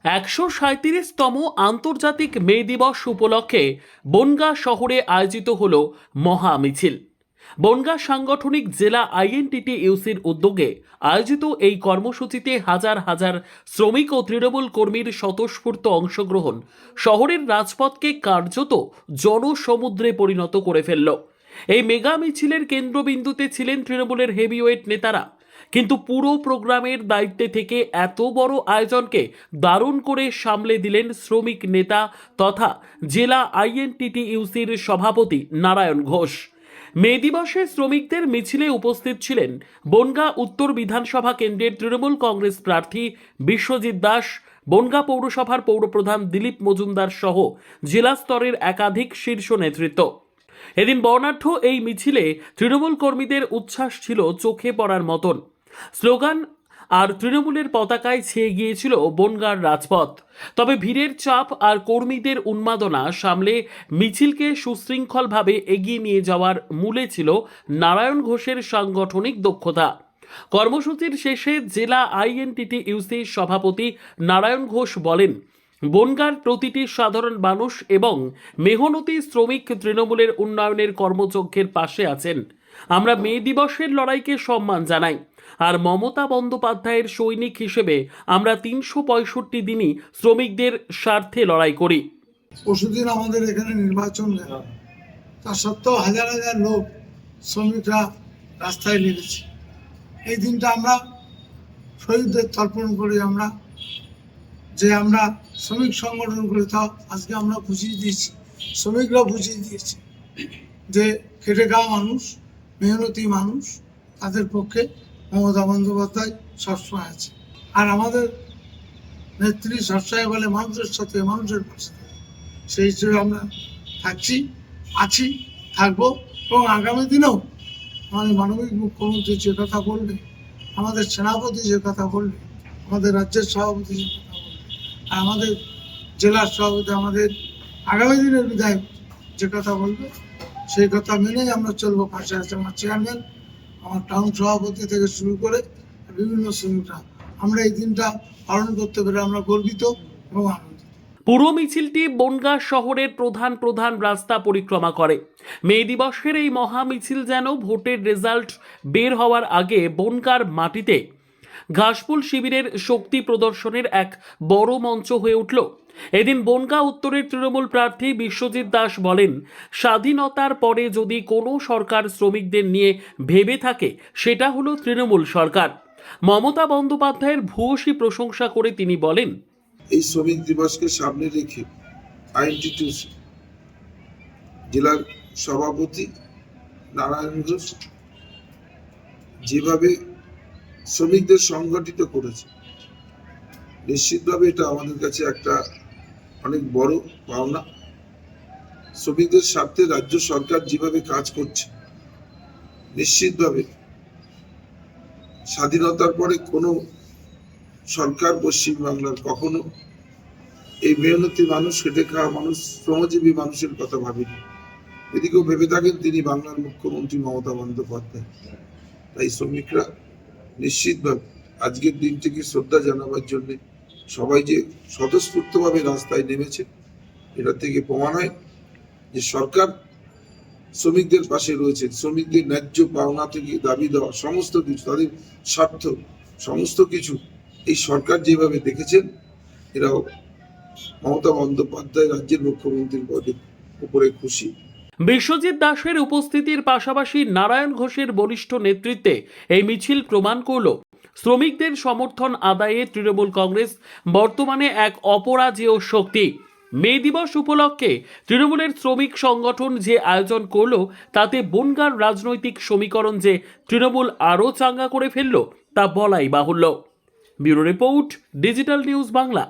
137তম আন্তর্জাতিক মে দিবস উপলক্ষে বনগাঁ শহরে আয়োজিত হল মহা মিছিল। বনগাঁ সাংগঠনিক জেলা আইএনটিটিইউসির উদ্যোগে আয়োজিত এই কর্মসূচিতে হাজার হাজার শ্রমিক ও তৃণমূল কর্মীর স্বতঃস্ফূর্ত অংশগ্রহণ শহরের রাজপথকে কার্যত জনসমুদ্রে পরিণত করে ফেলল। এই মেগা মিছিলের কেন্দ্রবিন্দুতে ছিলেন তৃণমূলের হেভিওয়েট নেতারা, কিন্তু পুরো প্রোগ্রামের দায়িত্বে থেকে এত বড় আয়োজনকে দারুণ করে সামলে দিলেন শ্রমিক নেতা তথা জেলা আইএনটিটিইউসির সভাপতি নারায়ণ ঘোষ। মে দিবসে শ্রমিকদের মিছিলে উপস্থিত ছিলেন বনগাঁ উত্তর বিধানসভা কেন্দ্রের তৃণমূল কংগ্রেস প্রার্থী বিশ্বজিৎ দাস, বনগাঁ পৌরসভার পৌরপ্রধান দিলীপ মজুমদার সহ জেলা স্তরের একাধিক শীর্ষ নেতৃত্ব। এদিন বর্ণাঢ্য এই মিছিলে তৃণমূল কর্মীদের উচ্ছ্বাস ছিল চোখে পড়ার মতন। স্লোগান আর তৃণমূলের পতাকায় ছেয়ে গিয়েছিল বনগাঁর রাজপথ। তবে ভিড়ের চাপ আর কর্মীদের উন্মাদনা সামলে মিছিলকে সুশৃঙ্খলভাবে এগিয়ে নিয়ে যাওয়ার মূলে ছিল নারায়ণ ঘোষের সাংগঠনিক দক্ষতা। কর্মসূচির শেষে জেলা আইএনটিটিইউসি সভাপতি নারায়ণ ঘোষ বলেন, বনগাঁর প্রতিটি সাধারণ মানুষ এবং মেহনতি শ্রমিক তৃণমূলের উন্নয়নের কর্মযজ্ঞের পাশে আছেন। আমরা মে দিবসের লড়াইকে সম্মান জানাই, আর মমতা বন্দ্যোপাধ্যায়ের সৈনিক হিসেবে আমরা 365 দিনই শ্রমিকদের স্বার্থে লড়াই করি। পরশুদিন আমাদের এখানে নির্বাচন গেল, তা সত্ত্বেও হাজার হাজার লোক শ্রমিকরা রাস্তায় নেমেছে। এই দিনটা আমরা শহীদদের তর্পণ করি, আমরা শ্রমিক সংগঠন করে তাও আজকে আমরা বুঝিয়ে দিয়েছি, শ্রমিকরা বুঝিয়ে দিয়েছে যে খেটে খাওয়া মানুষ, মেহনতি মানুষ, তাদের পক্ষে মমতা বন্দ্যোপাধ্যায় সবসময় আছে। আর আমাদের নেত্রী সবসময় বলে মানুষের সাথে, মানুষের পাশে। সেই হিসেবে আমরা আছি, থাকবো এবং আগামী দিনেও আমাদের মানবিক মুখ্যমন্ত্রী যে কথা বলবে, আমাদের সেনাপতি যে কথা বলবে, আমাদের রাজ্যের সভাপতি যে কথা বলবে, আর আমাদের জেলার সভাপতি, আমাদের আগামী দিনের বিধায়ক যে কথা বলবে, সেই কথা মেনেই আমরা চলবো। পাশে আছে আমার চেয়ারম্যান, আমার টাউন সভাপতি থেকে শুরু করে বিভিন্ন শ্রমিকরা। আমরা এই দিনটা পালন করতে পেরে আমরা গর্বিত এবং আনন্দিত। পুরো মিছিলটি বনগাঁ শহরের প্রধান প্রধান রাস্তা পরিক্রমা করে। মে দিবসের এই মহা মিছিল যেন ভোটের রেজাল্ট বের হওয়ার আগে বনগাঁর মাটিতে ঘাসফুল শিবিরের শক্তি প্রদর্শনের এক বড় মঞ্চ হয়ে উঠল। এদিন বনগাঁ উত্তরের তৃণমূল প্রার্থী বিশ্বজিৎ দাস বলেন, স্বাধীনতার পরে যদি কোনো সরকার শ্রমিকদের নিয়ে ভেবে থাকে সেটা হলো তৃণমূল সরকার। মমতা বন্দ্যোপাধ্যায়ের ভূয়সী প্রশংসা করে তিনি বলেন, এই শ্রমিক দিবসকে সামনে রেখে আইএনটিটিইউসি জেলার সভাপতি নারায়ণ ঘোষ যেভাবে শ্রমিকদের সংগঠিত করেছে, নিশ্চিতভাবে এটা আমাদের কাছে একটা অনেক বড় পাওনা। শ্রমিকদের স্বার্থে রাজ্য সরকার যেভাবে কাজ করছে, নিশ্চিতভাবে স্বাধীনতার পরে কোনো সরকার পশ্চিমবাংলার কখনো এই মেহনতি মানুষ, খেটে খাওয়া মানুষ, শ্রমজীবী মানুষের কথা ভাবেনি। এদিকেও ভেবে থাকেন তিনি বাংলার মুখ্যমন্ত্রী মমতা বন্দ্যোপাধ্যায়। তাই শ্রমিকরা নিশ্চিতভাবে আজকের দিনটিকে শ্রদ্ধা জানাবার জন্য সবাই যে স্বতঃস্ফূর্তভাবে রাস্তায় নেমেছে, এটা থেকে প্রমাণ হয় যে সরকার শ্রমিকদের পাশে রয়েছে। শ্রমিকদের ন্যায্য পাওনা থেকে দাবি দেওয়া সমস্ত কিছু, তাদের স্বার্থ সমস্ত কিছু এই সরকার যেভাবে দেখেছেন, এরাও মমতা বন্দ্যোপাধ্যায় রাজ্যের মুখ্যমন্ত্রীর পদের উপরে খুশি। বিশ্বজিৎ দাসের উপস্থিতির পাশাপাশি নারায়ণ ঘোষের বলিষ্ঠ নেতৃত্বে এই মিছিল প্রমাণ করল শ্রমিকদের সমর্থন আদায়ে তৃণমূল কংগ্রেস বর্তমানে এক অপরাজেয় শক্তি। মে দিবস উপলক্ষে তৃণমূলের শ্রমিক সংগঠন যে আয়োজন করল, তাতে বনগাঁর রাজনৈতিক সমীকরণ যে তৃণমূল আরও চাঙ্গা করে ফেলল তা বলাই বাহুল্য। Bureau report, digital news Bangla.